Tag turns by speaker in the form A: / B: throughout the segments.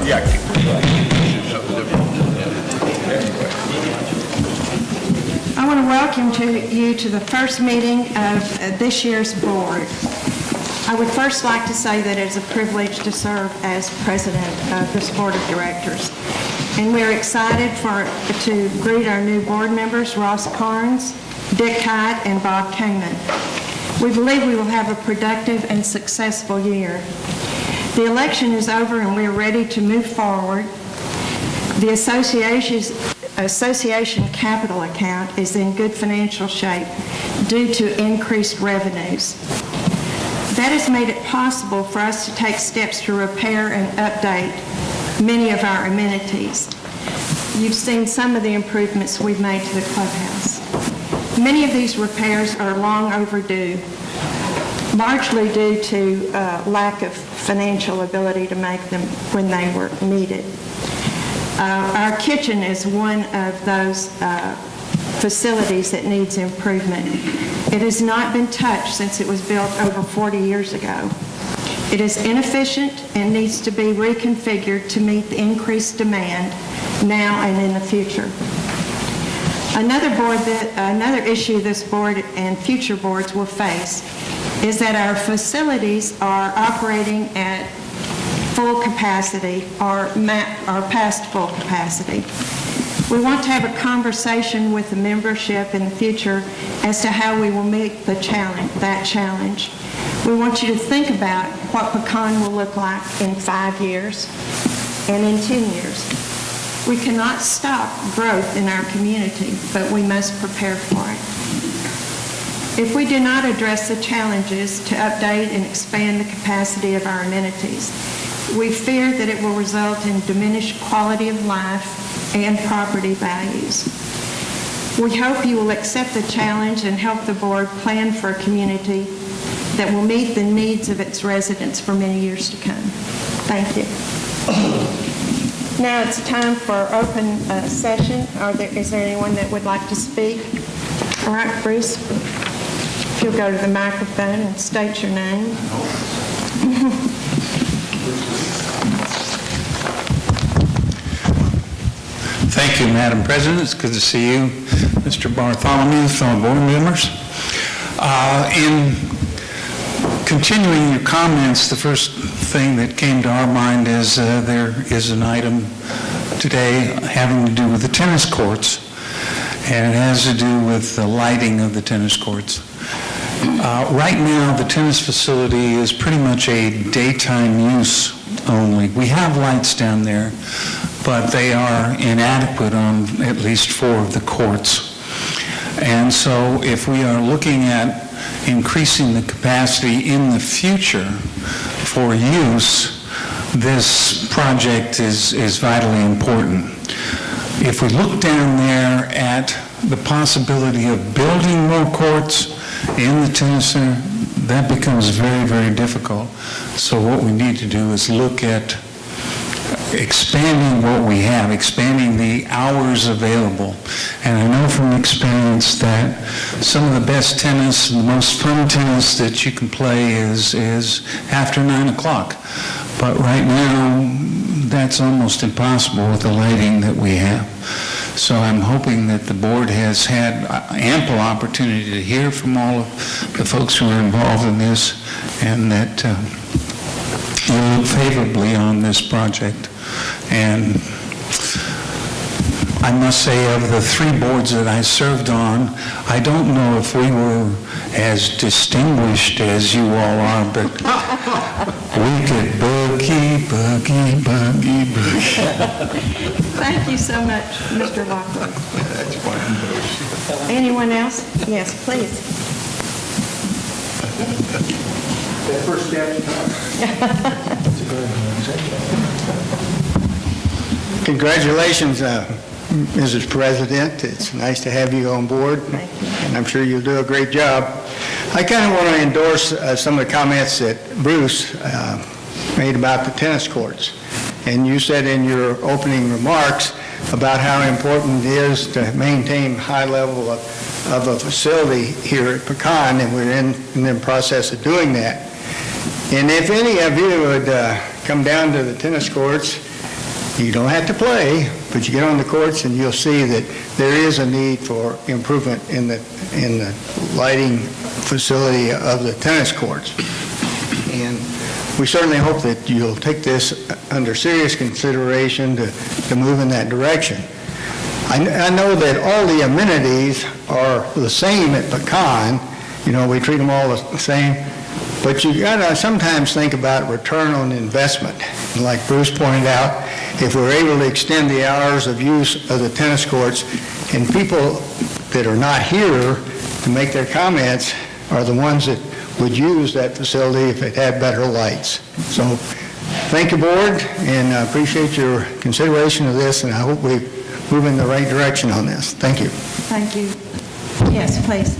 A: Yeah.
B: I want to welcome you to the first meeting of this year's board. I would first like to say that it is a privilege to serve as president of this board of directors. And we're excited to greet our new board members, Ross Carnes, Dick Kite, and Bob Kamen. We believe we will have a productive and successful year. The election is over and we're ready to move forward. The association capital account is in good financial shape due to increased revenues. That has made it possible for us to take steps to repair and update many of our amenities. You've seen some of the improvements we've made to the clubhouse. Many of these repairs are long overdue, largely due to lack of financial ability to make them when they were needed. Our kitchen is one of those facilities that needs improvement. It has not been touched since it was built over 40 years ago. It is inefficient and needs to be reconfigured to meet the increased demand now and in the future. Another issue this board and future boards will face is that our facilities are operating at full capacity or past full capacity. We want to have a conversation with the membership in the future as to how we will meet that challenge. We want you to think about what Pecan will look like in 5 years and in 10 years. We cannot stop growth in our community, but we must prepare for it. If we do not address the challenges to update and expand the capacity of our amenities, we fear that it will result in diminished quality of life and property values. We hope you will accept the challenge and help the board plan for a community that will meet the needs of its residents for many years to come. Thank you. Now it's time for open session. Is there anyone that would like to speak? All right, Bruce, if you'll go to the microphone and state your name.
C: Thank you, Madam President. It's good to see you, Mr. Bartholomew, fellow board members. In continuing your comments, the first thing that came to our mind is there is an item today having to do with the tennis courts, and it has to do with the lighting of the tennis courts. Right now, the tennis facility is pretty much a daytime use only. We have lights down there, but they are inadequate on at least 4 of the courts. And so if we are looking at increasing the capacity in the future for use, this project is vitally important. If we look down there at the possibility of building more courts in the tennis center, that becomes very, very difficult. So what we need to do is look at expanding what we have, expanding the hours available. And I know from experience that some of the best tennis, the most fun tennis that you can play is after 9 o'clock. But right now, that's almost impossible with the lighting that we have. So I'm hoping that the board has had ample opportunity to hear from all of the folks who are involved in this, and that you look favorably on this project. And I must say, of the 3 boards that I served on, I don't know if we were as distinguished as you all are, but we could boogie, boogie, boogie, boogie.
B: Thank you so much, Mr. Lockwood. Anyone else? Yes, please.
D: That first step. Congratulations, Mrs. President. It's nice to have you on board, and I'm sure you'll do a great job. I kind of want to endorse some of the comments that Bruce made about the tennis courts. And you said in your opening remarks about how important it is to maintain high level of a facility here at Pecan, and we're in the process of doing that. And if any of you would come down to the tennis courts You don't have to play, but you get on the courts and you'll see that there is a need for improvement in the lighting facility of the tennis courts. And we certainly hope that you'll take this under serious consideration to move in that direction. I know that all the amenities are the same at Pecan. You know, we treat them all the same. But you got to sometimes think about return on investment. And like Bruce pointed out, if we're able to extend the hours of use of the tennis courts, and people that are not here to make their comments are the ones that would use that facility if it had better lights. So thank you, board, and I appreciate your consideration of this, and I hope we move in the right direction on this. Thank you.
B: Thank you. Yes, please.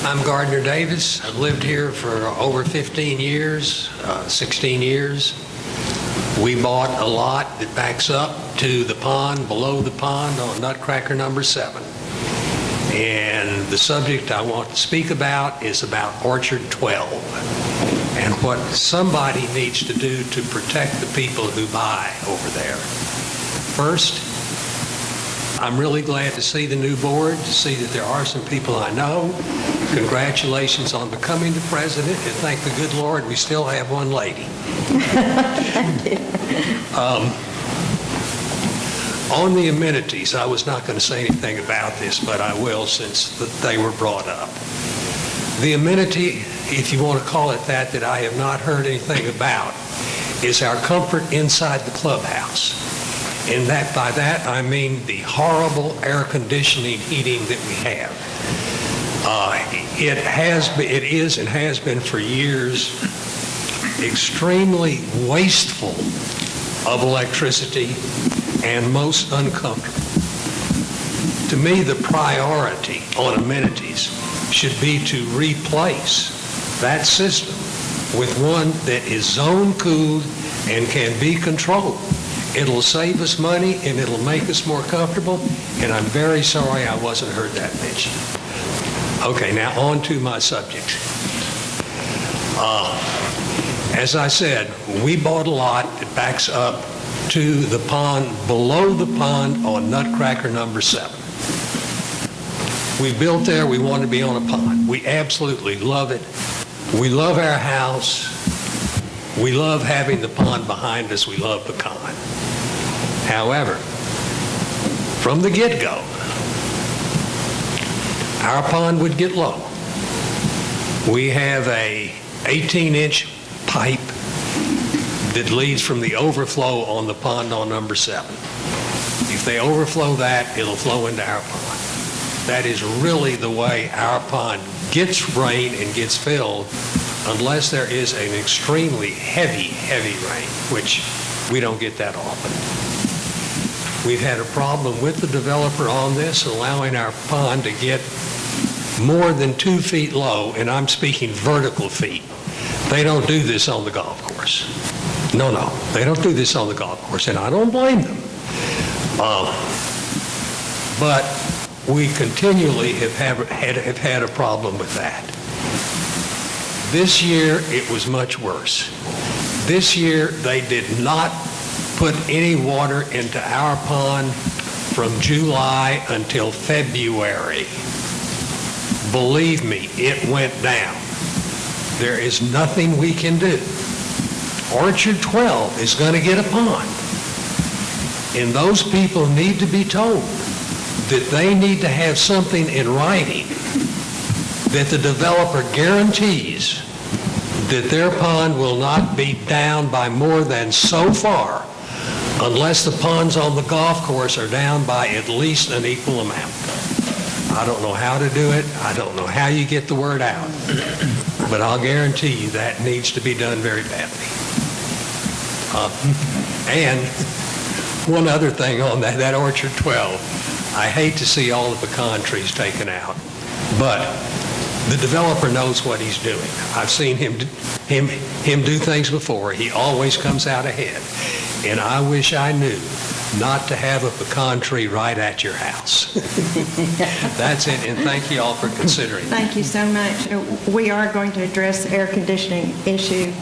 A: I'm Gardner Davis. I've lived here for over 15 years, 16 years. We bought a lot that backs up to the pond, below the pond on Nutcracker number 7. And the subject I want to speak about is about Orchard 12 and what somebody needs to do to protect the people who buy over there. First, I'm really glad to see the new board, to see that there are some people I know. Congratulations on becoming the president, and thank the good Lord we still have one lady. On the amenities, I was not going to say anything about this, but I will since they were brought up. The amenity, if you want to call it that I have not heard anything about, is our comfort inside the clubhouse. And by that I mean the horrible air conditioning heating that we have. It is and has been for years extremely wasteful of electricity and most uncomfortable. To me, the priority on amenities should be to replace that system with one that is zone cooled and can be controlled. It'll save us money and it'll make us more comfortable, and I'm very sorry I wasn't heard that mentioned. Okay, now on to my subject. As I said, we bought a lot that backs up to the pond, below the pond on Nutcracker number 7. We built there, we wanted to be on a pond. We absolutely love it. We love our house. We love having the pond behind us. We love Pecan. However, from the get-go, our pond would get low. We have a 18-inch pipe that leads from the overflow on the pond on number 7. If they overflow that, it'll flow into our pond. That is really the way our pond gets rain and gets filled, unless there is an extremely heavy rain, which we don't get that often. We've had a problem with the developer on this, allowing our pond to get more than 2 feet low, and I'm speaking vertical feet. They don't do this on the golf course. No, they don't do this on the golf course, and I don't blame them. But we continually have had a problem with that. This year, it was much worse. This year, they did not put any water into our pond from July until February. Believe me, it went down. There is nothing we can do. Orchard 12 is going to get a pond. And those people need to be told that they need to have something in writing that the developer guarantees that their pond will not be down by more than so far unless the ponds on the golf course are down by at least an equal amount. I don't know how to do it. I don't know how you get the word out. But I'll guarantee you that needs to be done very badly. And one other thing on that Orchard 12, I hate to see all the pecan trees taken out, but the developer knows what he's doing. I've seen him do things before. He always comes out ahead. And I wish I knew not to have a pecan tree right at your house. That's it, and thank you all for considering.
B: Thank you so much. We are going to address the air conditioning issue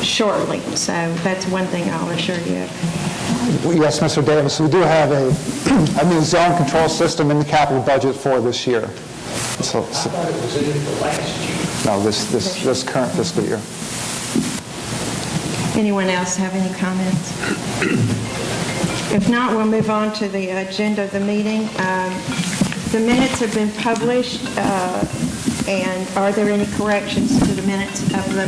B: shortly, so that's one thing I'll assure you of.
E: Yes, Mr. Davis, we do have a new zone control system in the capital budget for this year. So,
A: I thought it was in it the last year.
E: no, this current fiscal year.
B: Anyone else have any comments? If not, we'll move on to the agenda of the meeting. The minutes have been published, and are there any corrections to the minutes of the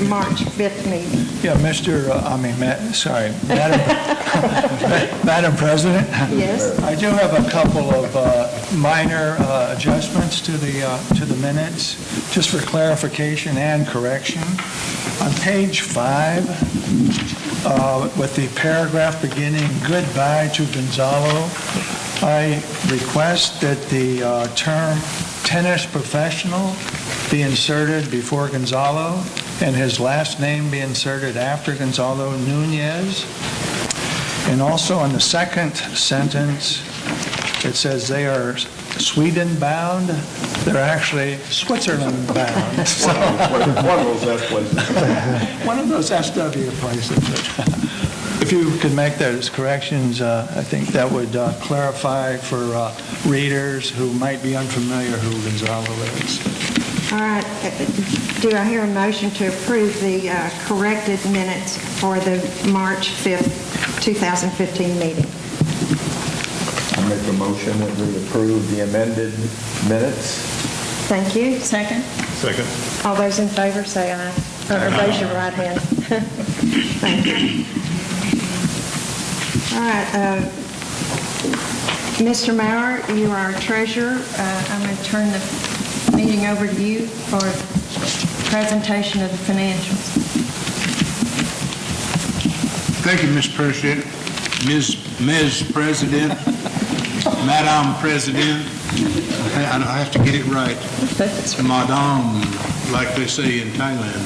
B: March 5th meeting?
F: Yeah, Madam President?
B: Yes.
F: I do have a couple of minor adjustments to the minutes, just for clarification and correction. On page 5, with the paragraph beginning, "Goodbye to Gonzalo," I request that the term "tennis professional" be inserted before Gonzalo, and his last name be inserted after Gonzalo Nunez. And also on the second sentence, it says they are Sweden-bound. They're actually Switzerland-bound. So, one of those SW places. If you could make those corrections, I think that would clarify for readers who might be unfamiliar who Gonzalo is.
B: All right. Do I hear a motion to approve the corrected minutes for the March 5th, 2015 meeting?
G: I make a motion that we approve the amended minutes.
B: Thank you. Second?
H: Second.
B: All those in favor say aye. Or raise your right hand. Thank you. All right. Mr. Maurer, you are our treasurer. I'm going to turn the meeting over to you for presentation of the financials.
H: Thank you, Ms. President. Ms. President, Madam President, I have to get it right. Madame, like they say in Thailand.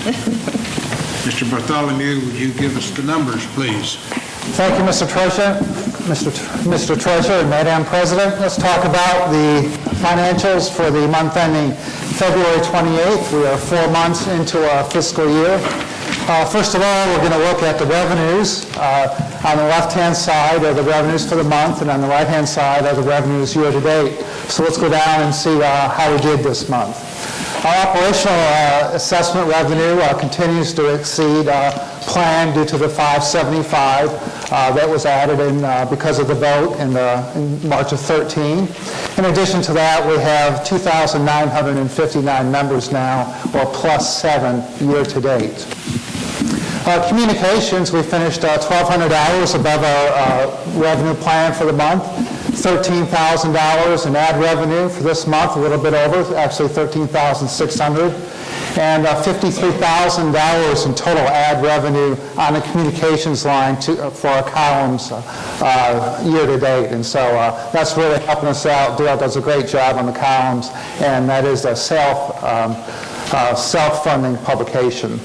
H: Mr. Bartholomew, would you give us the numbers, please?
E: Thank you, Mr. Treasurer. Mr. Treasurer and Madam President, let's talk about the financials for the month ending February 28th. We are 4 months into our fiscal year. First of all, we're going to look at the revenues. On the left-hand side are the revenues for the month, and on the right-hand side are the revenues year-to-date. So let's go down and see how we did this month. Our operational assessment revenue continues to exceed plan due to the 575 that was added in because of the vote in March of 13. In addition to that, we have 2,959 members now, or +7 year-to-date. Communications, we finished 1,200 hours above our revenue plan for the month. $13,000 in ad revenue for this month, a little bit over, actually $13,600, and $53,000 in total ad revenue on the communications line for our columns year-to-date. And so that's really helping us out. Dale does a great job on the columns, and that is a self-funding publication.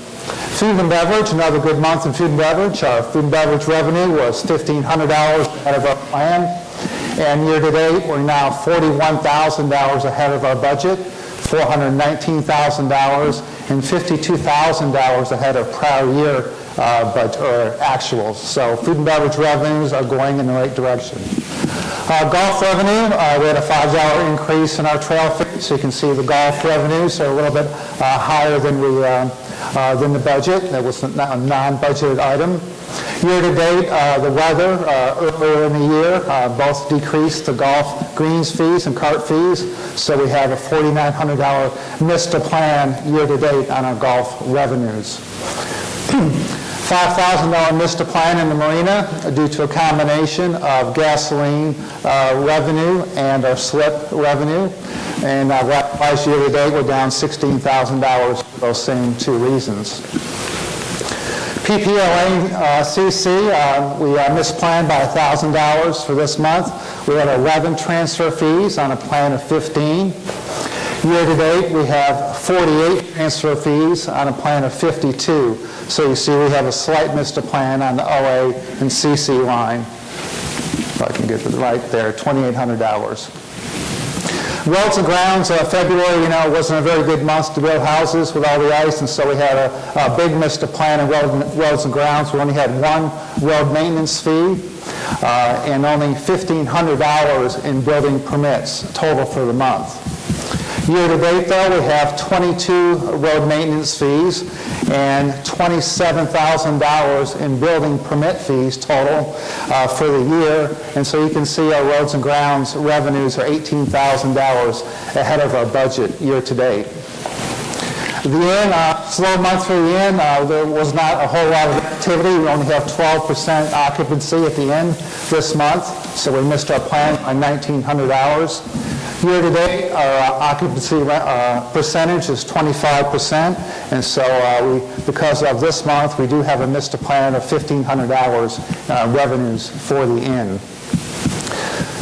E: Food and beverage, another good month in food and beverage. Our food and beverage revenue was $1,500 ahead of our plan. And year-to-date, we're now $41,000 ahead of our budget, $419,000, and $52,000 ahead of prior year actuals. So food and beverage revenues are going in the right direction. Golf revenue, we had a $5 increase in our trail fee, so you can see the golf revenues are a little bit higher than the budget. That was a non-budgeted item. Year-to-date, the weather earlier in the year both decreased the golf greens fees and cart fees, so we have a $4,900 missed to plan year-to-date on our golf revenues. $5,000 missed to plan in the marina due to a combination of gasoline revenue and our slip revenue. And last year-to-date, we're down $16,000 for those same two reasons. PPLA-CC, we misplanned by $1,000 for this month. We had 11 transfer fees on a plan of 15. Year-to-date, we have 48 transfer fees on a plan of 52. So you see we have a slight missed plan on the OA and CC line. If I can get it right there, $2,800. Roads and grounds, February, wasn't a very good month to build houses with all the ice, and so we had a big missed plan in roads and grounds. We only had one road maintenance fee and only $1,500 in building permits total for the month. Year-to-date, though, we have 22 road maintenance fees and $27,000 in building permit fees total for the year. And so you can see our roads and grounds revenues are $18,000 ahead of our budget year-to-date. The inn, slow month for the inn. There was not a whole lot of activity. We only have 12% occupancy at the inn this month, so we missed our plan by $1,900. Year-to-date, our occupancy percentage is 25%, and so because of this month, we do have a missed plan of $1,500 revenues for the inn.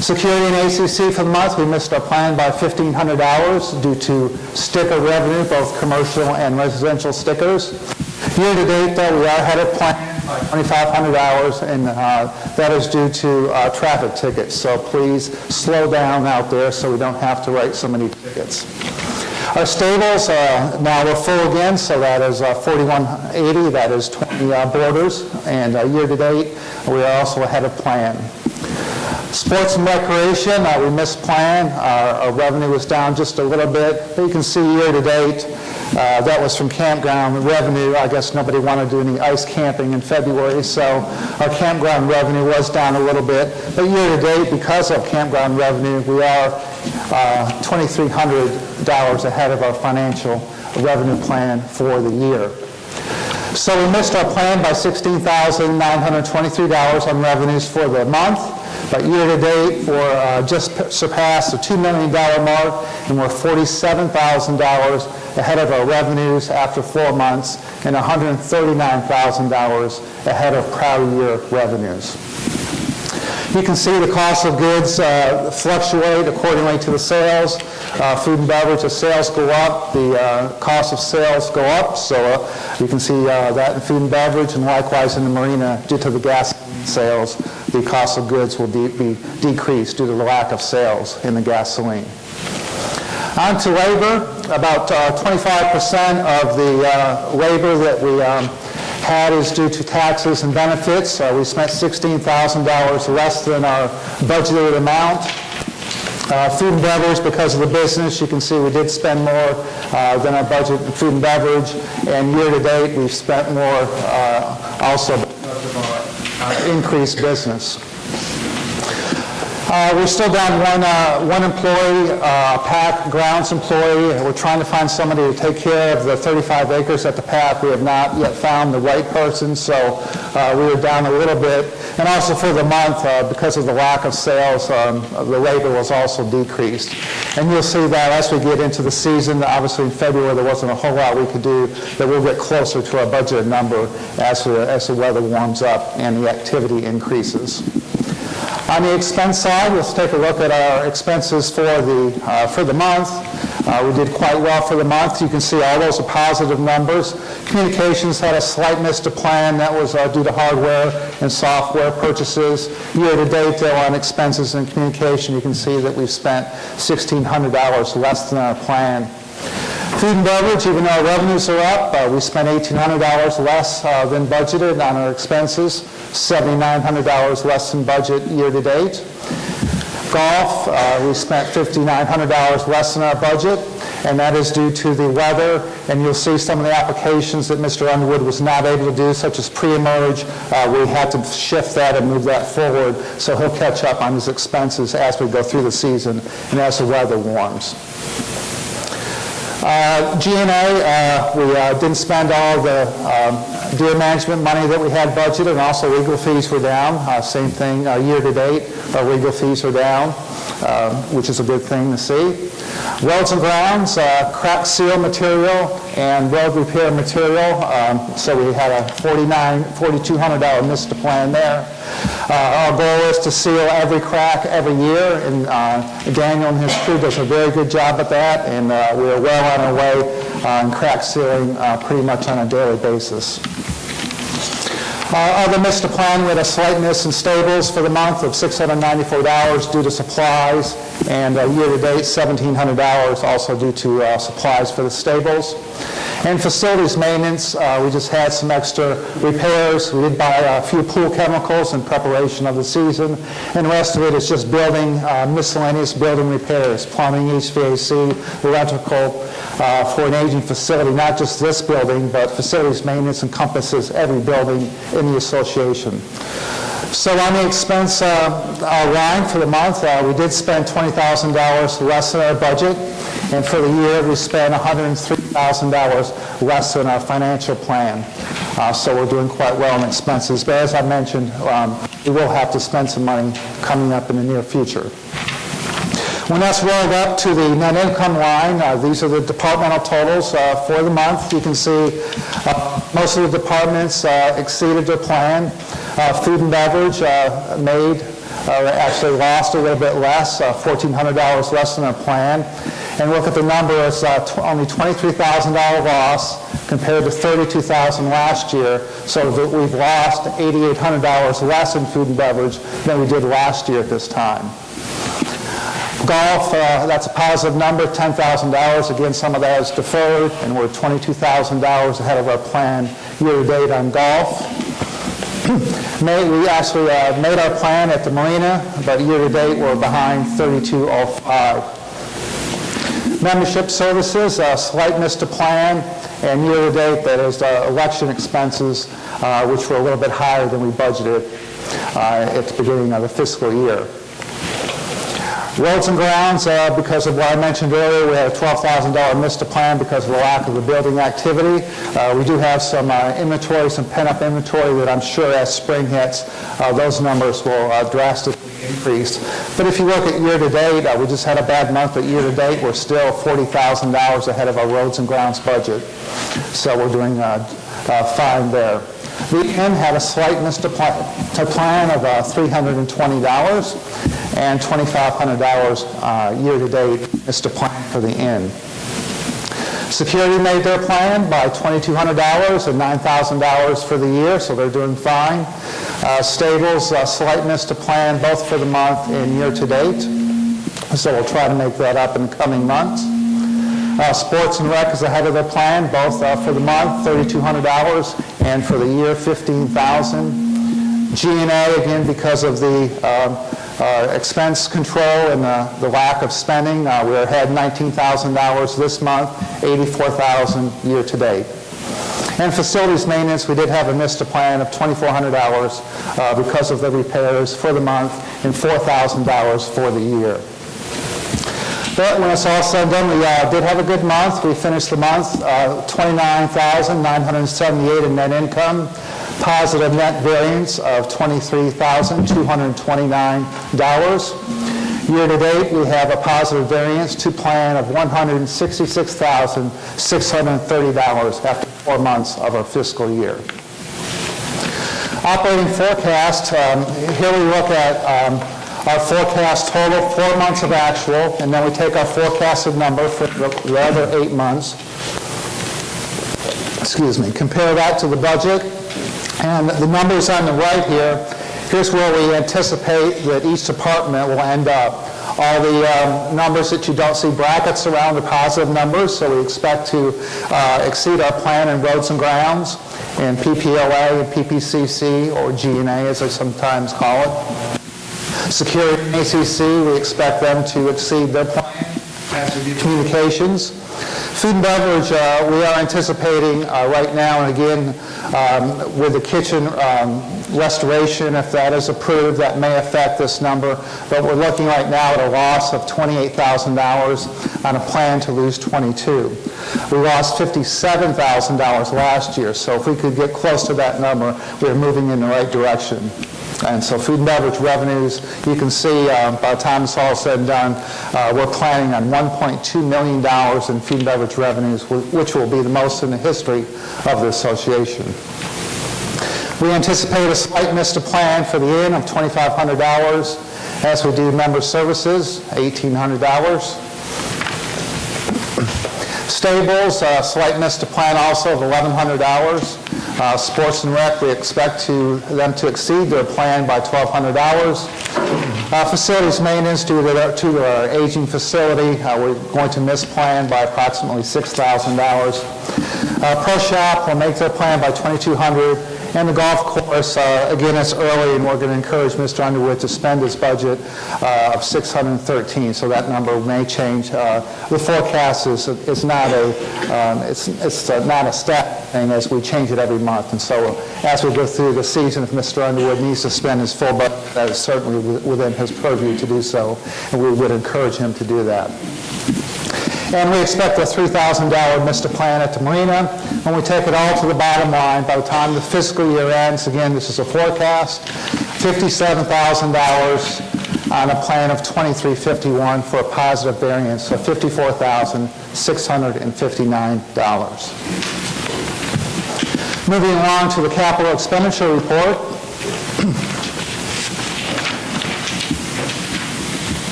E: Security and ACC for the month, we missed our plan by $1,500 due to sticker revenue, both commercial and residential stickers. Year-to-date, though, we are ahead of plan by $2,500, and that is due to traffic tickets. So please slow down out there so we don't have to write so many tickets. Our stables, now we're full again, so that is 4,180, that is 20 boarders, and year-to-date, we are also ahead of plan. Sports and recreation, we missed plan. Our revenue was down just a little bit. But you can see year-to-date, that was from campground revenue. I guess nobody wanted to do any ice camping in February, so our campground revenue was down a little bit. But year-to-date, because of campground revenue, we are $2,300 ahead of our financial revenue plan for the year. So we missed our plan by $16,923 on revenues for the month. But year-to-date, we're just surpassed the $2 million mark, and we're $47,000 ahead of our revenues after 4 months, and $139,000 ahead of prior year revenues. You can see the cost of goods fluctuate accordingly to the sales. Food and beverage, the sales go up, the cost of sales go up. So you can see that in food and beverage, and likewise in the marina, due to the gas sales, the cost of goods will be decreased due to the lack of sales in the gasoline. On to labor, about 25% of the labor that we had is due to taxes and benefits. We spent $16,000 less than our budgeted amount. Food and beverage, because of the business, you can see we did spend more than our budget in food and beverage, and year-to-date we've spent more also because of our increased business. We're still down one employee, a PAC grounds employee. We're trying to find somebody to take care of the 35 acres at the PAC. We have not yet found the right person, so we were down a little bit. And also for the month, because of the lack of sales, the labor was also decreased. And you'll see that as we get into the season, obviously in February there wasn't a whole lot we could do, but we'll get closer to our budgeted number as the weather warms up and the activity increases. On the expense side, let's take a look at our expenses for the month. We did quite well for the month. You can see all those are positive numbers. Communications had a slight missed plan. That was due to hardware and software purchases. Year-to-date, though, on expenses and communication, you can see that we've spent $1,600 less than our plan. Food and beverage, even though our revenues are up, we spent $1,800 less than budgeted on our expenses, $7,900 less than budget year-to-date. Golf, we spent $5,900 less than our budget, and that is due to the weather, and you'll see some of the applications that Mr. Underwood was not able to do, such as pre-emerge. We had to shift that and move that forward, so he'll catch up on his expenses as we go through the season and as the weather warms. G&A, we didn't spend all the deer management money that we had budgeted, and also legal fees were down. Same thing year-to-date, our legal fees are down, which is a good thing to see. Roads and grounds, crack seal material and road repair material, so we had a $4,200 missed plan there. Our goal is to seal every crack every year, and Daniel and his crew does a very good job at that, and we are well on our way in crack sealing pretty much on a daily basis. Other missed to plan, we had a slight miss in stables for the month of $694 due to supplies, and year-to-date $1,700 also due to supplies for the stables. And facilities maintenance, we just had some extra repairs. We did buy a few pool chemicals in preparation of the season, and the rest of it is just building, miscellaneous building repairs, plumbing, HVAC, electrical, for an aging facility, not just this building, but facilities maintenance encompasses every building in the association. So on the expense line for the month, we did spend $20,000 less than our budget, and for the year we spent $103,000 less than our financial plan. So we're doing quite well in expenses, but as I mentioned, we will have to spend some money coming up in the near future. When that's rolled up to the net income line, these are the departmental totals for the month. You can see most of the departments exceeded their plan. Food and beverage actually lost a little bit less, $1,400 less than our plan. And look at the number, it's only $23,000 loss compared to $32,000 last year, so that we've lost $8,800 less in food and beverage than we did last year at this time. Golf, that's a positive number, $10,000. Again, some of that is deferred, and we're $22,000 ahead of our plan year-to-date on golf. We actually made our plan at the marina, but year-to-date we're behind $32,05. Membership services, slight miss to plan, and year-to-date that is election expenses, which were a little bit higher than we budgeted at the beginning of the fiscal year. Roads and grounds, because of what I mentioned earlier, we had a $12,000 miss to plan because of the lack of the building activity. We do have some inventory, some pent-up inventory that I'm sure as spring hits, those numbers will drastically increase. But if you look at year-to-date, we just had a bad month, but year-to-date we're still $40,000 ahead of our roads and grounds budget. So we're doing fine there. The inn had a slight miss to plan of $320 and $2,500 year-to-date miss to plan for the inn. Security made their plan by $2,200 and $9,000 for the year, so they're doing fine. Stables, slight miss to plan both for the month and year-to-date, so we'll try to make that up in the coming months. Sports and rec is ahead of their plan, both for the month, $3,200, and for the year, $15,000. G&A, again, because of the expense control and the lack of spending, we're ahead $19,000 this month, $84,000 year-to-date. And facilities maintenance, we did have a miss to plan of $2,400 because of the repairs for the month and $4,000 for the year. But when it's all said and done, we did have a good month. We finished the month $29,978 in net income, positive net variance of $23,229. Year-to-date, we have a positive variance to plan of $166,630 after 4 months of our fiscal year. Operating forecast, here we look at our forecast total, 4 months of actual, and then we take our forecasted number for the other 8 months. Compare that to the budget. And the numbers on the right here, here's where we anticipate that each department will end up. All the numbers that you don't see brackets around are positive numbers, so we expect to exceed our plan in roads and grounds, and PPLA and PPCC, or G&A as I sometimes call it. Security and ACC, we expect them to exceed their plan. Communications. Food and beverage, we are anticipating right now, and again, with the kitchen restoration, if that is approved, that may affect this number, but we're looking right now at a loss of $28,000 on a plan to lose $22,000. We lost $57,000 last year, so if we could get close to that number, we're moving in the right direction. And so food and beverage revenues, you can see by the time it's all said and done, we're planning on $1.2 million in food and beverage revenues, which will be the most in the history of the association. We anticipate a slight miss to plan for the inn of $2,500, as we do member services, $1,800. Stables, slight miss to plan also of $1,100. Sports and rec, we expect them to exceed their plan by $1,200. Facilities maintenance, due to our aging facility, we're going to miss plan by approximately $6,000. Pro shop will make their plan by $2,200. And the golf course, again, it's early, and we're going to encourage Mr. Underwood to spend his budget of $613, so that number may change. The forecast is not a stat thing, as we change it every month. And so as we go through the season, if Mr. Underwood needs to spend his full budget, that is certainly within his purview to do so, and we would encourage him to do that. And we expect a $3,000 miss to plan at the marina. When we take it all to the bottom line, by the time the fiscal year ends, again, this is a forecast, $57,000 on a plan of $2,351 for a positive variance of $54,659. Moving along to the capital expenditure report.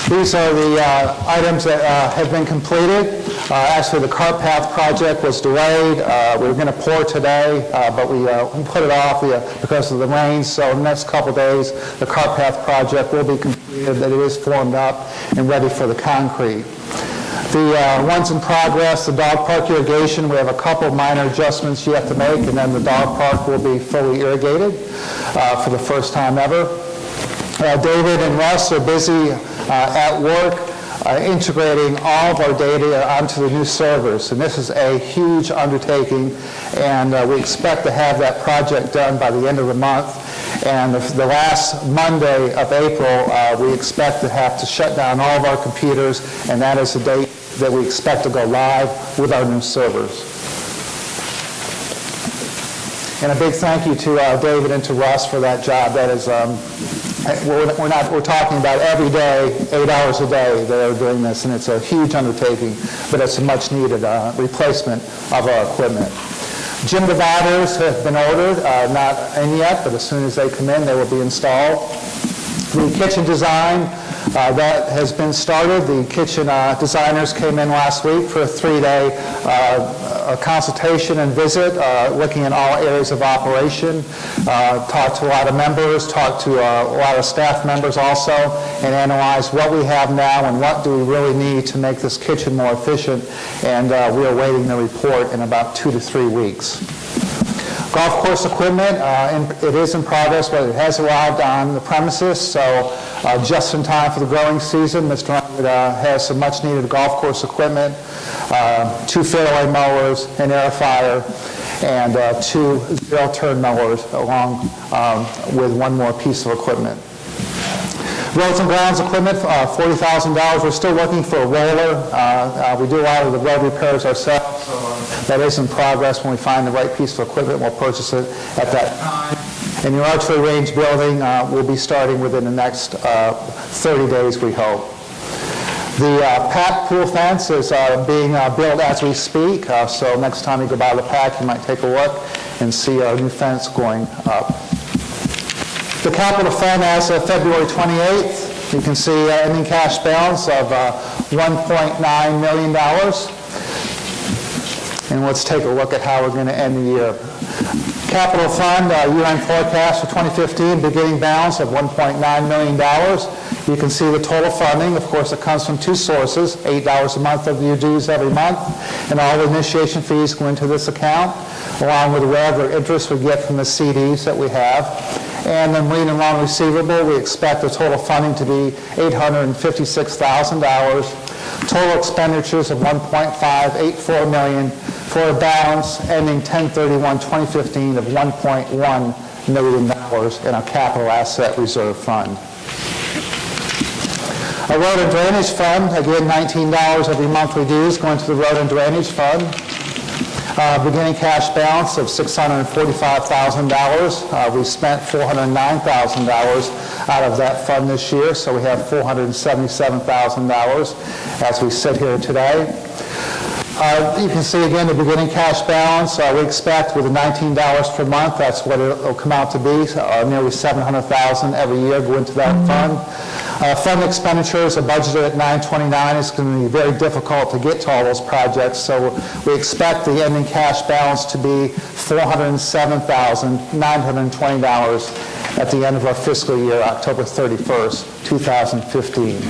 E: These are the items that have been completed. Actually, the cart path project was delayed. We were going to pour today, but we put it off because of the rains. So in the next couple days, the cart path project will be completed. That it is formed up and ready for the concrete. The ones in progress, the dog park irrigation, we have a couple minor adjustments yet to make, and then the dog park will be fully irrigated for the first time ever. David and Russ are busy at work integrating all of our data onto the new servers. And this is a huge undertaking, and we expect to have that project done by the end of the month. And the last Monday of April, we expect to have to shut down all of our computers, and that is the date that we expect to go live with our new servers. And a big thank you to David and to Russ for that job. That is, we're talking about every day, 8 hours a day they're doing this, and it's a huge undertaking, but it's a much needed replacement of our equipment. Gym dividers have been ordered, not in yet, but as soon as they come in, they will be installed. The kitchen design, that has been started. The kitchen designers came in last week for a 3-day consultation and visit, looking at all areas of operation, talked to a lot of members, talked to a lot of staff members also, and analyzed what we have now and what do we really need to make this kitchen more efficient, and we are waiting the report in about 2 to 3 weeks. Golf course equipment, it is in progress, but it has arrived on the premises, so just in time for the growing season, Mr. Underwood has some much-needed golf course equipment, 2 fairway mowers, an air fryer, and 2 zero-turn mowers, along with 1 more piece of equipment. Roads and grounds equipment, $40,000. We're still looking for a roller. We do a lot of the road repairs ourselves, so that is in progress. When we find the right piece of equipment, we'll purchase it at that time. And your archery range building will be starting within the next 30 days, we hope. The PAC pool fence is being built as we speak, so next time you go by the PAC, you might take a look and see our new fence going up. The capital fund as of February 28th, you can see ending cash balance of $1.9 million. And let's take a look at how we're going to end the year. Capital fund, year-end forecast for 2015, beginning balance of $1.9 million. You can see the total funding. Of course, it comes from 2 sources, $8 a month of your dues every month, and all the initiation fees go into this account, along with the regular interest we get from the CDs that we have. And the marine and loan receivable, we expect the total funding to be $856,000. Total expenditures of $1.584 million for a balance ending 10/31/2015 of $1.1 million in our capital asset reserve fund. A road and drainage fund, again, $19 every monthly dues going to the road and drainage fund. Beginning cash balance of $645,000. We spent $409,000 out of that fund this year, so we have $477,000 as we sit here today. You can see again the beginning cash balance. We expect with the $19 per month, that's what it'll come out to be. Nearly $700,000 every year go into that fund. Fund expenditures are budgeted at $929. It's going to be very difficult to get to all those projects, so we expect the ending cash balance to be $407,920 at the end of our fiscal year, October 31st, 2015.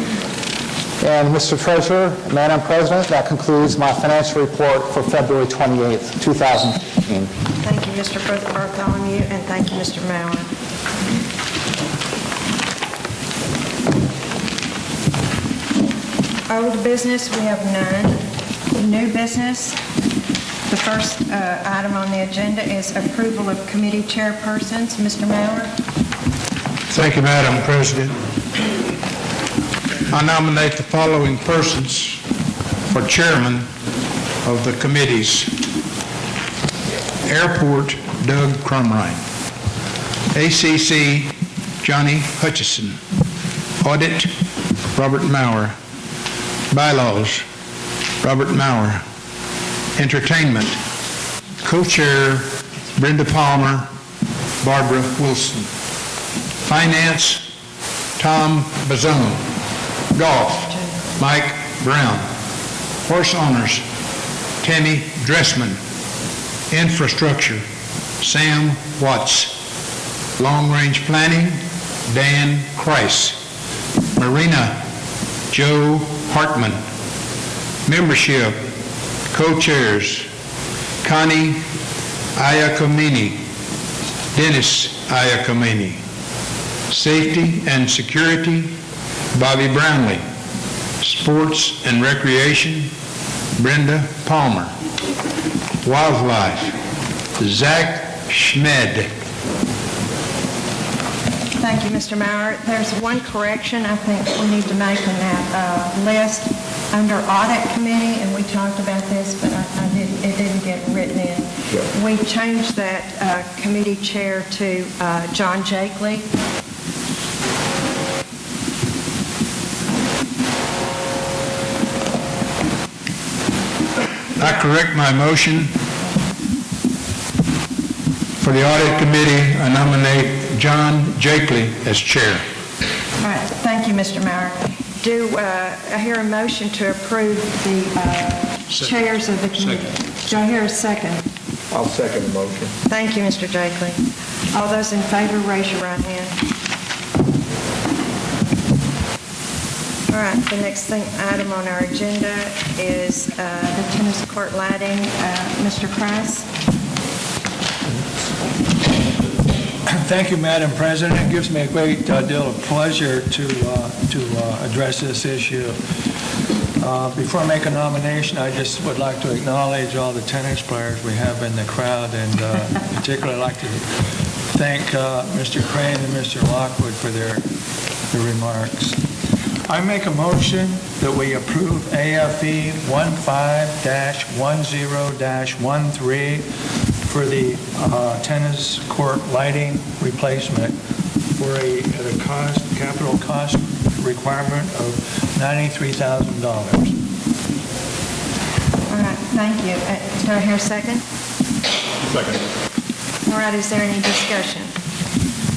E: And Mr. Treasurer, Madam President, that concludes my financial report for February 28th, 2015.
B: Thank you, Mr. Bartholomew, and thank you, Mr. Maurer. Old business, we have none. New business, the first item on the agenda is approval of committee chairpersons. Mr. Maurer?
H: Thank you, Madam President. I nominate the following persons for chairman of the committees. Airport, Doug Crumrine. ACC, Johnny Hutchison. Audit, Robert Maurer. Bylaws, Robert Maurer. Entertainment, co-chair, Brenda Palmer, Barbara Wilson. Finance, Tom Bazone. Golf, Mike Brown. Horse owners, Tammy Dressman. Infrastructure, Sam Watts. Long-range planning, Dan Kreis. Marina, Joe Hartman. Membership, co-chairs, Connie Iaconini, Dennis Iaconini. Safety and Security, Bobby Brownlee. Sports and Recreation, Brenda Palmer. Wildlife, Zach Schmed.
B: Thank you, Mr. Maurer. There's one correction I think we need to make in that list under Audit Committee, and we talked about this, but it didn't get written in. Yeah. We changed that committee chair to John Jakely.
H: I correct my motion. For the Audit Committee, I nominate John Jakely as chair.
B: All right. Thank you, Mr. Maurer. Do I hear a motion to approve the chairs of the committee? Do I hear a second?
G: I'll second the motion.
B: Thank you, Mr. Jakely. All those in favor, raise your right hand. All right, the next item on our agenda is the tennis court lighting. Mr. Kreis?
F: Thank you, Madam President. It gives me a great deal of pleasure to address this issue. Before I make a nomination, I just would like to acknowledge all the tennis players we have in the crowd, and particularly I'd like to thank Mr. Crane and Mr. Lockwood for their remarks. I make a motion that we approve AFE 15-10-13 for the tennis court lighting replacement for a capital cost requirement of $93,000.
B: All right, thank you. Do I hear a second?
G: Second.
B: All right, is there any discussion?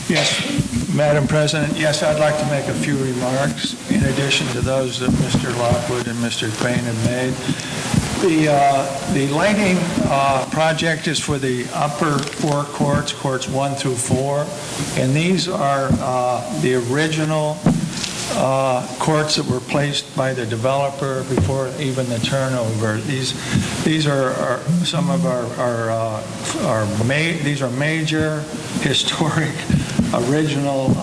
F: Yes, Madam President, yes, I'd like to make a few remarks in addition to those that Mr. Lockwood and Mr. Crane have made. The lighting project is for the upper four courts, courts 1 through 4, and these are the original courts that were placed by the developer before even the turnover. These are some of these are major historic original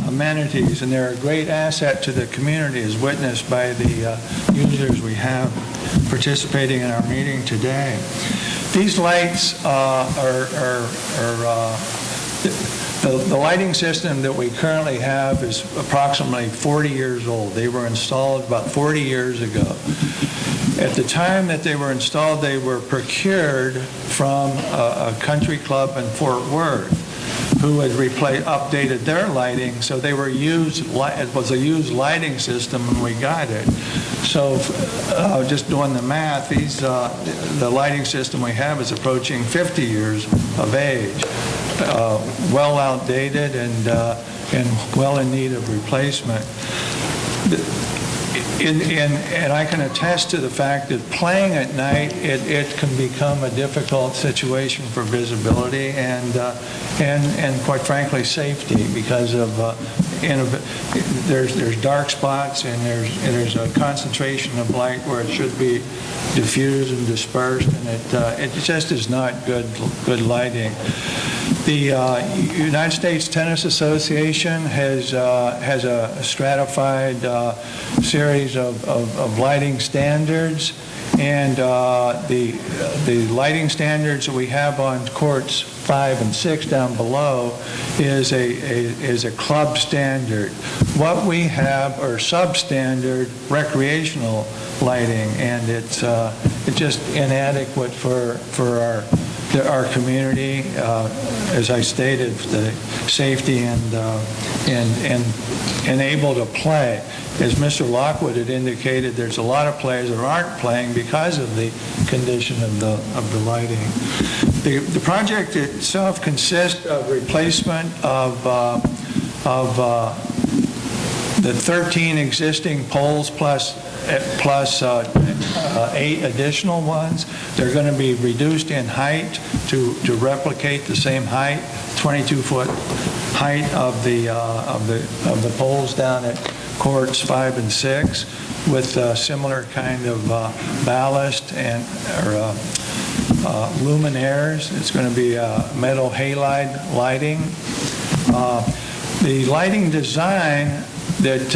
F: amenities, and they're a great asset to the community, as witnessed by the users we have participating in our meeting today. These lights the lighting system that we currently have is approximately 40 years old. They were installed about 40 years ago. At the time that they were installed, they were procured from a country club in Fort Worth, who had updated their lighting, so they were it was a used lighting system when we got it. So just doing the math, the lighting system we have is approaching 50 years of age, well outdated and well in need of replacement. And I can attest to the fact that playing at night, it can become a difficult situation for visibility and quite frankly, safety, because of there's dark spots and there's a concentration of light where it should be diffused and dispersed, and it just is not good lighting. The United States Tennis Association has a stratified series of lighting standards, and the lighting standards that we have on courts 5 and 6 down below is a club standard. What we have are substandard recreational lighting, and it's just inadequate for our community, as I stated, the safety and able to play. As Mr. Lockwood had indicated, there's a lot of players that aren't playing because of the condition of the lighting. The project itself consists of replacement of the 13 existing poles plus 8 additional ones. They're going to be reduced in height to replicate the same height, 22-foot height of the poles down at courts 5 and 6, with similar kind of ballast and luminaires. It's going to be metal halide lighting. The lighting design that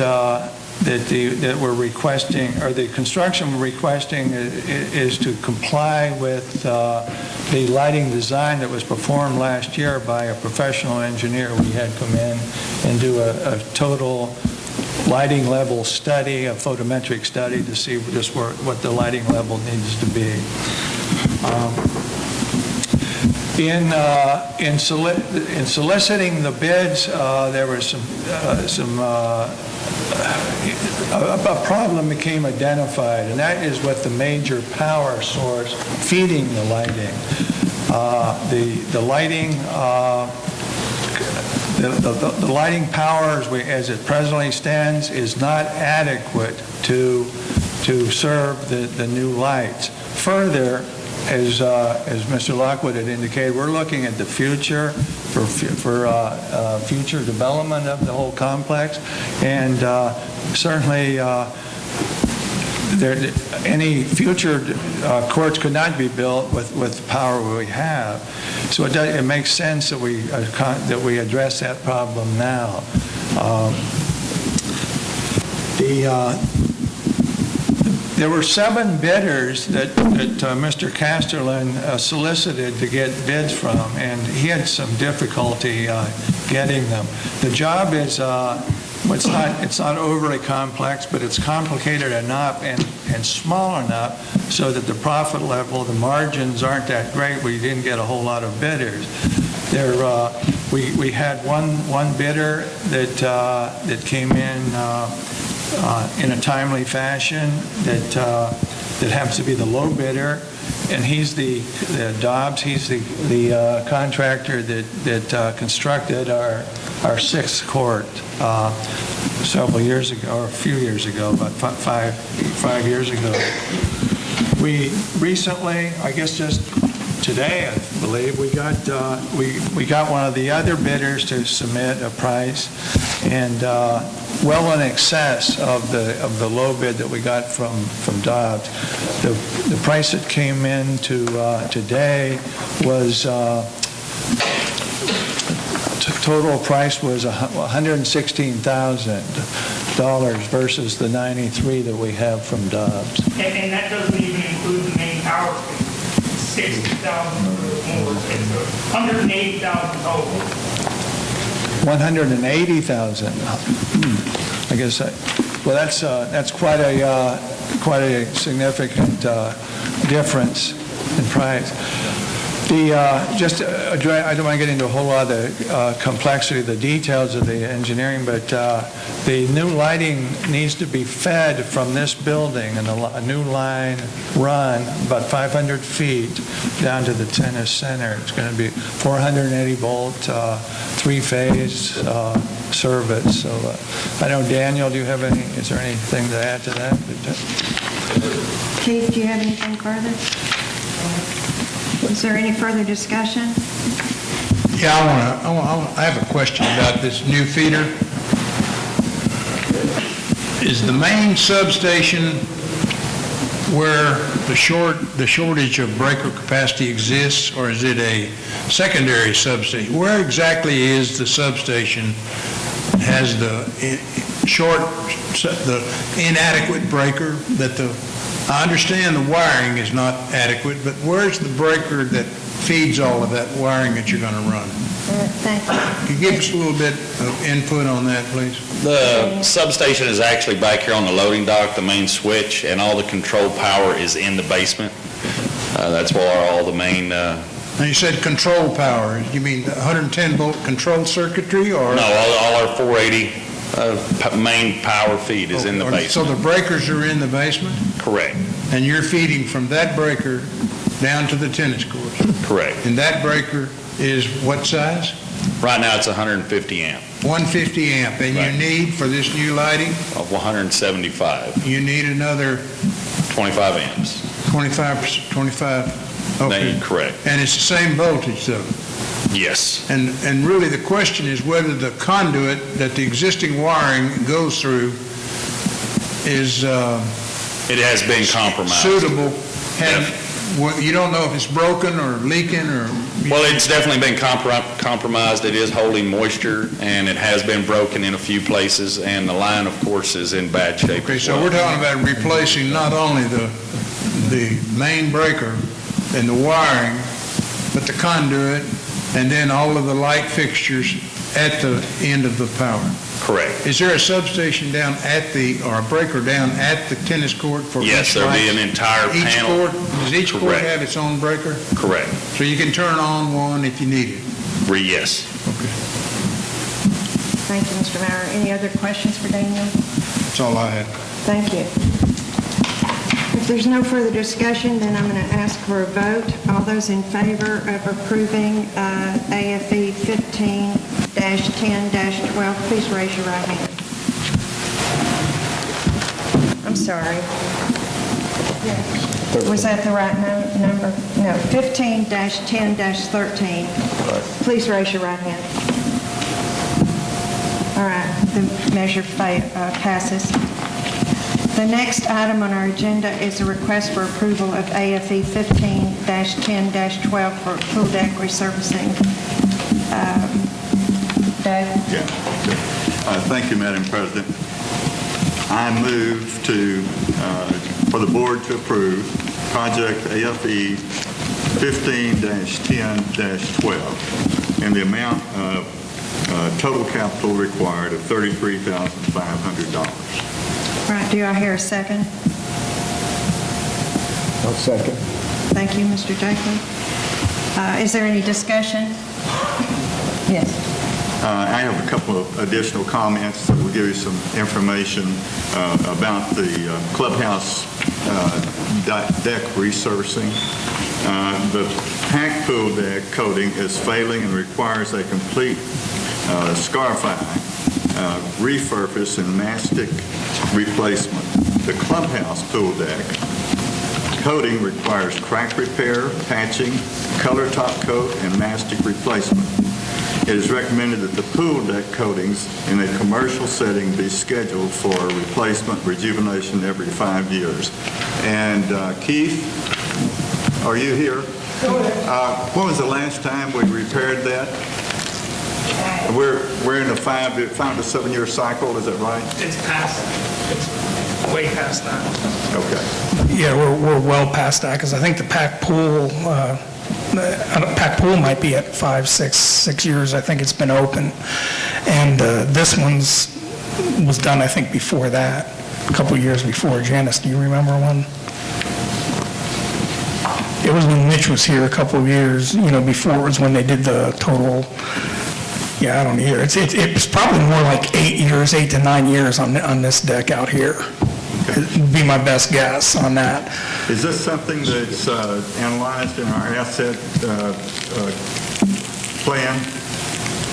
F: we're requesting, or the construction we're requesting, is to comply with the lighting design that was performed last year by a professional engineer. We had come in and do a total lighting level study, a photometric study, to see just what the lighting level needs to be. In soliciting the bids, there was a problem became identified, and that is with the major power source feeding the lighting. The lighting power, as it presently stands, is not adequate to serve the new lights. Further, as Mr. Lockwood had indicated, we're looking at the future for future development of the whole complex, and certainly any future courts could not be built with the power we have. So it makes sense that we address that problem now. There were 7 bidders that Mr. Casterland solicited to get bids from, and he had some difficulty getting them. The job is it's not overly complex, but it's complicated enough and small enough so that the profit level, the margins aren't that great. We didn't get a whole lot of bidders. We had one bidder that came in a timely fashion that happens to be the low bidder, and he's the Dobbs. He's the contractor that constructed our 6th court several years ago, or a few years ago, about five years ago. We recently, I guess just today, I believe, we got one of the other bidders to submit a price, and well in excess of the low bid that we got from Dobbs. The price that came in today was total price was $116,000 versus the $93,000 that we have from Dobbs.
I: And that doesn't even include the main power station. $60,000 more. It's $180,000 total.
F: $180,000. I guess that's quite a significant difference in price. I don't want to get into a whole lot of the complexity, the details of the engineering, but the new lighting needs to be fed from this building, and a new line run about 500 feet down to the tennis center. It's going to be 480-volt, three-phase service. So I know, Daniel, is there anything to add to that?
B: Keith, do you have anything further? Is there any further discussion?
H: Yeah, I have a question about this new feeder. Is the main substation where the shortage of breaker capacity exists, or is it a secondary substation? Where exactly is the substation has the inadequate breaker I understand the wiring is not adequate, but where's the breaker that feeds all of that wiring that you're going to run?
B: Thank you.
H: Can you give us a little bit of input on that, please?
J: The substation is actually back here on the loading dock, the main switch, and all the control power is in the basement. That's where all the main...
H: Now, you said control power. You mean the 110-volt control circuitry, or...?
J: No, all our 480 main power feed is in the basement.
H: So the breakers are in the basement?
J: Correct.
H: And you're feeding from that breaker down to the tennis courts?
J: Correct.
H: And that breaker is what size?
J: Right now, it's 150 amp.
H: 150 amp. And
J: Right.
H: you need, for this new lighting?
J: Of 175.
H: You need another
J: 25 amps.
H: 25, okay.
J: Correct.
H: And it's the same voltage, though?
J: Yes.
H: And really, the question is whether the conduit that the existing wiring goes through is
J: It has been compromised.
H: suitable. You don't know if it's broken or leaking or...
J: Well, it's definitely been compromised. It is holding moisture, and it has been broken in a few places, and the line, of course, is in bad shape.
H: Okay,
J: as
H: so
J: well.
H: we're talking about replacing not only the main breaker and the wiring, but the conduit, and then all of the light fixtures at the end of the power.
J: Correct.
H: Is there a substation down or a breaker down at the tennis court for each light?
J: Yes, there'll be an entire panel.
H: Does each court
J: Correct.
H: have its own breaker?
J: Correct.
H: So you can turn on one if you need it?
J: Yes.
H: Okay.
B: Thank you, Mr. Maurer. Any other questions for Daniel?
H: That's all I had.
B: Thank you. If there's no further discussion, then I'm going to ask for a vote. All those in favor of approving AFE 15-10-12, please raise your right hand. I'm sorry. Was that the right number? No, 15-10-13. Please raise your right hand. All right, the measure passes. The next item on our agenda is a request for approval of AFE 15-10-12 for pool deck resurfacing. Dave?
K: Yeah. Thank you, Madam President. I move for the board to approve project AFE 15-10-12 in the amount of total capital required of $33,500.
B: Right, do I hear a second?
G: I'll second.
B: Thank you, Mr. Jacob. Is there any discussion? Yes.
K: I have a couple of additional comments that will give you some information about the clubhouse deck resurfacing. The packed pool deck coating is failing and requires a complete scarifying, refurface, and mastic replacement. The clubhouse pool deck coating requires crack repair, patching, color top coat, and mastic replacement. It is recommended that the pool deck coatings in a commercial setting be scheduled for replacement, rejuvenation every 5 years. And Keith, are you here? When was the last time we repaired that? We're in a 5 to 7 year cycle, is that right?
I: It's past, it's way past that.
K: Okay.
L: Yeah, we're well past that, because I think the packed pool might be at 6 years. I think it's been open. And this was done, I think, before that, a couple of years before. Janice, do you remember one? It was when Mitch was here a couple of years, before it was when they did the total, I don't know. It was probably more like 8 to 9 years on this deck out here. It'd be my best guess on that.
K: Is this something that's analyzed in our asset plan?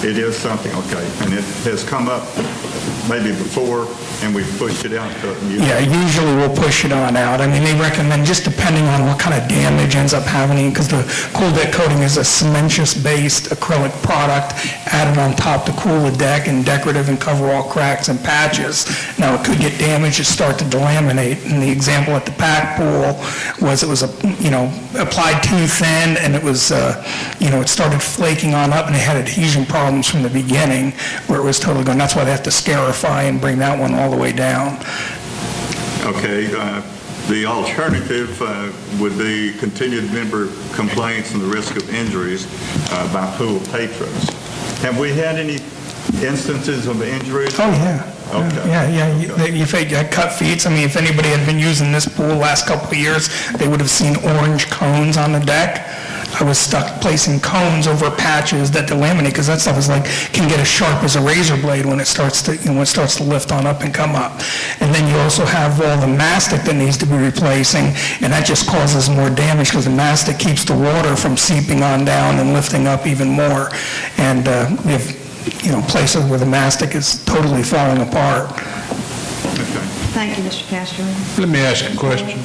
K: It is something, okay. And it has come up maybe before, and we've pushed it out.
L: Yeah, usually we'll push it on out. I mean, they recommend, just depending on what kind of damage ends up happening, because the cool deck coating is a cementitious-based acrylic product added on top to cool the deck and decorative and cover all cracks and patches. Now, it could get damaged and start to delaminate. And the example at the pack pool was it was, applied too thin, and it was, it started flaking on up, and it had adhesion problems from the beginning where it was totally gone. That's why they have to scarify and bring that one all the way down.
K: Okay. The alternative would be continued member complaints and the risk of injuries by pool patrons. Have we had any instances of injuries?
L: Oh, yeah.
K: Okay.
L: Yeah. You've had cut feet. I mean, if anybody had been using this pool the last couple of years, they would have seen orange cones on the deck. I was stuck placing cones over patches that delaminate, because that stuff can get as sharp as a razor blade when it starts to lift on up and come up. And then you also have all the mastic that needs to be replacing, and that just causes more damage because the mastic keeps the water from seeping on down and lifting up even more. And we have places where the mastic is totally falling apart.
K: Okay.
B: Thank you, Mr. Castro.
H: Let me ask a question.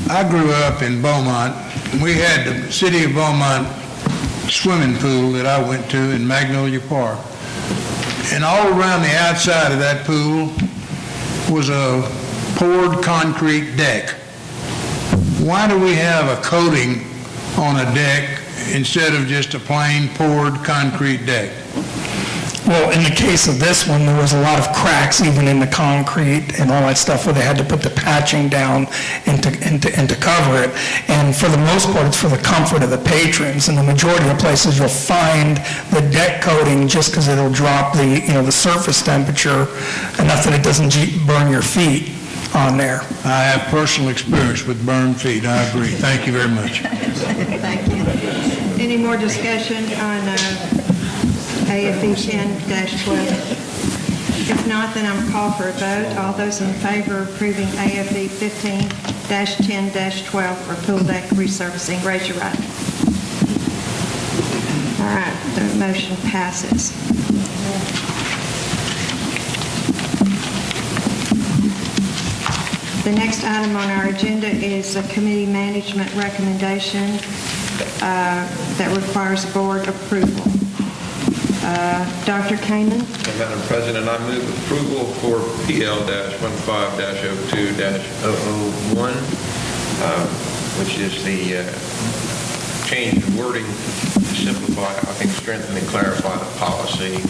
H: I grew up in Beaumont. We had the City of Beaumont swimming pool that I went to in Magnolia Park. And all around the outside of that pool was a poured concrete deck. Why do we have a coating on a deck instead of just a plain poured concrete deck?
L: Well, in the case of this one, there was a lot of cracks even in the concrete and all that stuff where they had to put the patching down and to cover it. And for the most part, it's for the comfort of the patrons. In the majority of places, you'll find the deck coating just because it'll drop the surface temperature enough that it doesn't burn your feet on there.
H: I have personal experience with burned feet. I agree. Thank you very much.
B: Thank you. Any more discussion on AFE 10-12? If not, then I'm call for a vote. All those in favor of approving AFE 15-10-12 for pool deck resurfacing, raise your right. All right, the motion passes. The next item on our agenda is a committee management recommendation that requires board approval. Dr. Kamen?
M: Madam President, I move approval for PL-15-02-001, which is the change in wording to simplify, I think, strengthen and clarify the policy.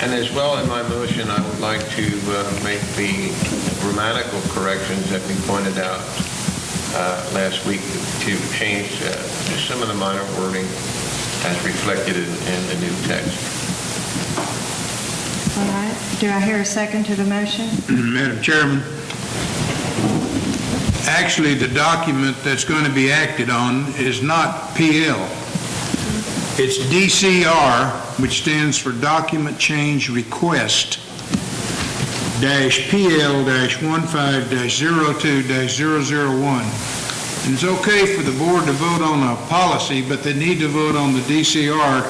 M: And as well in my motion, I would like to make the grammatical corrections that we pointed out last week to change just some of the minor wording as reflected in the new text.
B: All right. Do I hear a second to the motion?
H: Madam Chairman, actually the document that's going to be acted on is not PL. It's DCR, which stands for Document Change Request, -PL-15-02-001. And it's okay for the board to vote on a policy, but they need to vote on the DCR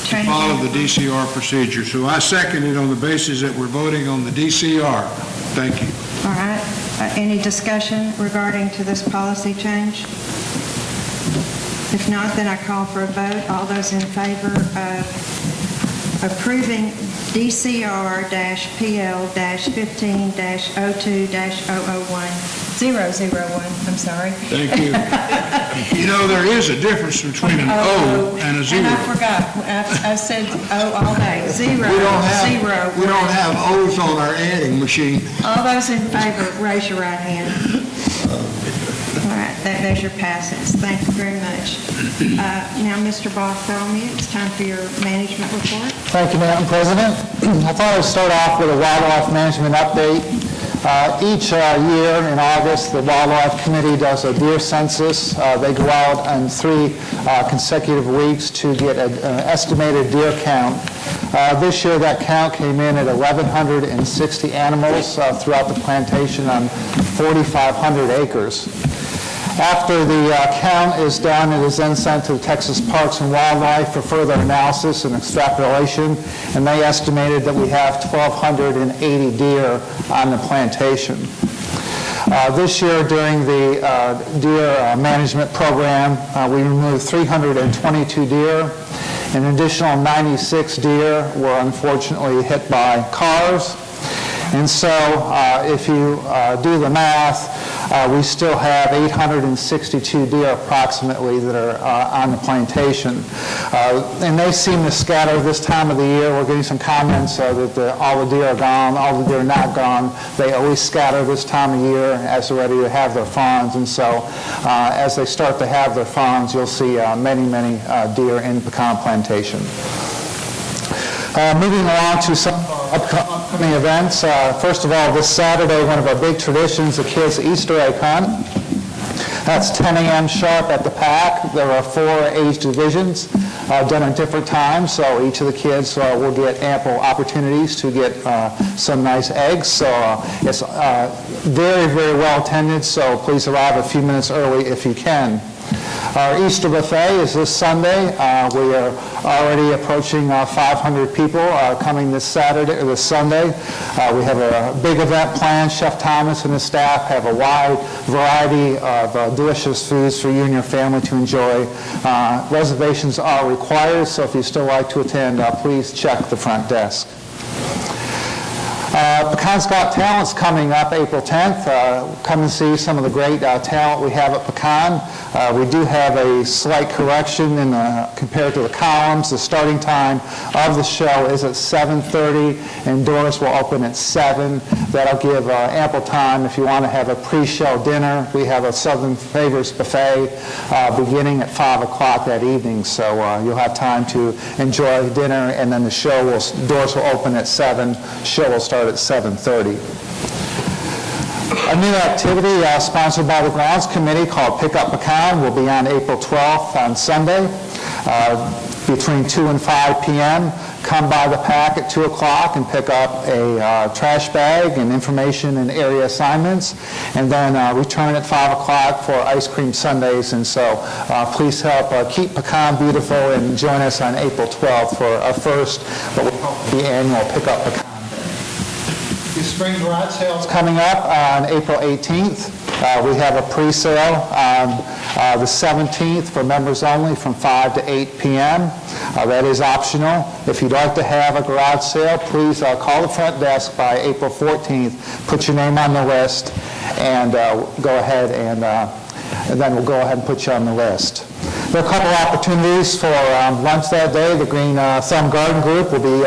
H: to follow the DCR procedure. So I second it on the basis that we're voting on the DCR. Thank you.
B: All right. Any discussion regarding to this policy change? If not, then I call for a vote. All those in favor of approving DCR-PL-15-02-001, I'm sorry.
H: Thank you. You know, there is a difference between an O and a zero.
B: And I forgot. I said O all day. Zero.
H: We don't have O's on our adding machine.
B: All those in favor, raise your right hand. All right, that measure passes. Thank you very much. Now, Mr. Bartholomew, it's time for your management report.
E: Thank you, Madam President. I thought I'd start off with a wildlife management update. Each year in August, the Wildlife Committee does a deer census. They go out on 3 consecutive weeks to get an estimated deer count. This year, that count came in at 1,160 animals throughout the plantation on 4,500 acres. After the count is done, it is then sent to the Texas Parks and Wildlife for further analysis and extrapolation, and they estimated that we have 1,280 deer on the plantation. This year, during the deer management program, we removed 322 deer. An additional 96 deer were unfortunately hit by cars. And so if you do the math, we still have 862 deer approximately that are on the plantation. And they seem to scatter this time of the year. We're getting some comments that all the deer are gone, all the deer are not gone. They always scatter this time of year as they're ready to have their fawns. And so as they start to have their fawns, you'll see many, many deer in the pecan plantation. Moving along to some upcoming events. First of all, this Saturday, one of our big traditions, the kids' Easter egg hunt. That's 10 a.m. sharp at the PAC. There are 4 age divisions done at different times, so each of the kids will get ample opportunities to get some nice eggs. So it's very, very well attended, so please arrive a few minutes early if you can. Our Easter buffet is this Sunday. We are already approaching 500 people coming this Saturday or this Sunday. We have a big event planned. Chef Thomas and his staff have a wide variety of delicious foods for you and your family to enjoy. Reservations are required, so if you still like to attend, please check the front desk. Pecan's Got Talent's coming up April 10th. Come and see some of the great talent we have at Pecan. We do have a slight correction compared to the columns. The starting time of the show is at 7:30, and doors will open at 7. That'll give ample time if you want to have a pre-show dinner. We have a Southern Favors buffet beginning at 5 o'clock that evening, so you'll have time to enjoy dinner, and then the doors will open at 7. Show will start at 7:30. A new activity sponsored by the Grounds Committee called Pick Up Pecan will be on April 12th on Sunday between 2 and 5 p.m. Come by the PAC at 2 o'clock and pick up a trash bag and information and area assignments, and then return at 5 o'clock for ice cream sundaes. And so please help keep Pecan beautiful and join us on April 12th for our first, but we hope the annual Pick Up Pecan. The spring garage sale is coming up on April 18th. We have a pre-sale on the 17th for members only from 5 to 8 p.m. That is optional. If you'd like to have a garage sale, please call the front desk by April 14th, put your name on the list, and go ahead and then we'll go ahead and put you on the list. There are a couple opportunities for lunch that day. The Green Thumb Garden Group will be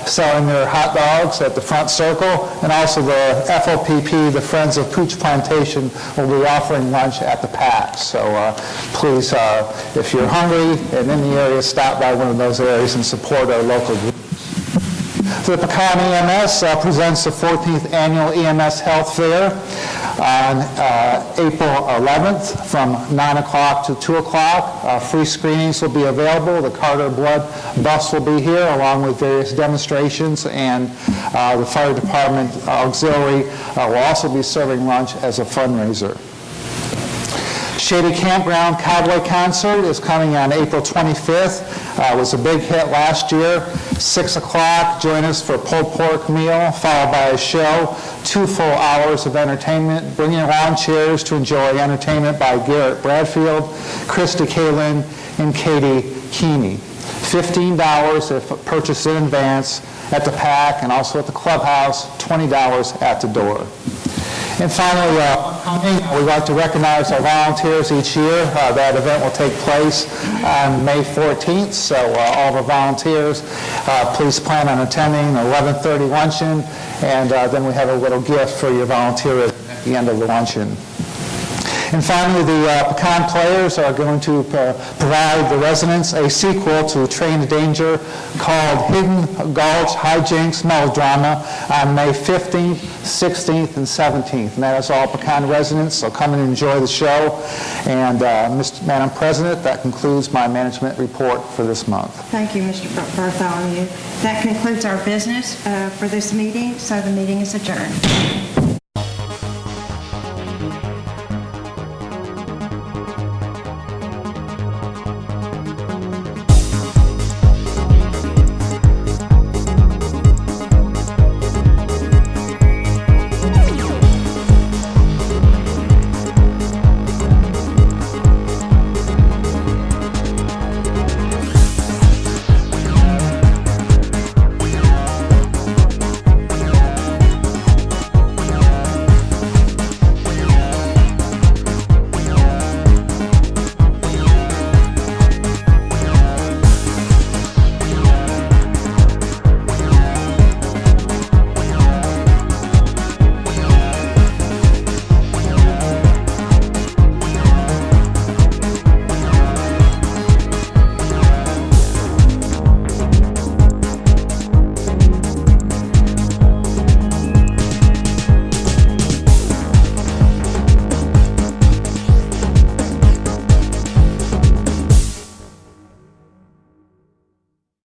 E: selling their hot dogs at the front circle, and also the FOPP, the Friends of Pooch Plantation, will be offering lunch at the PAC. So please, if you're hungry and in the area, stop by one of those areas and support our local group. The Pecan EMS presents the 14th Annual EMS Health Fair on April 11th from 9 o'clock to 2 o'clock. Free screenings will be available. The Carter Blood bus will be here along with various demonstrations, and the Fire Department Auxiliary will also be serving lunch as a fundraiser. Shady Campground Cowboy Concert is coming on April 25th. It was a big hit last year. 6 o'clock, join us for a pulled pork meal, followed by a show. 2 full hours of entertainment. Bring your lawn chairs to enjoy entertainment by Garrett Bradfield, Krista Kalin, and Katie Keeney. $15 if purchased in advance at the PAC and also at the clubhouse, $20 at the door. And finally, we like to recognize our volunteers each year. That event will take place on May 14th, so all of our volunteers, please plan on attending the 11:30 luncheon, and then we have a little gift for your volunteer at the end of the luncheon. And finally, the Pecan Players are going to provide the residents a sequel to Train to Danger called Hidden Gulch Hijinks Melodrama on May 15th, 16th, and 17th. And that is all Pecan residents, so come and enjoy the show. And Madam President, that concludes my management report for this month.
B: Thank you, Mr. Bartholomew. That concludes our business for this meeting, so the meeting is adjourned.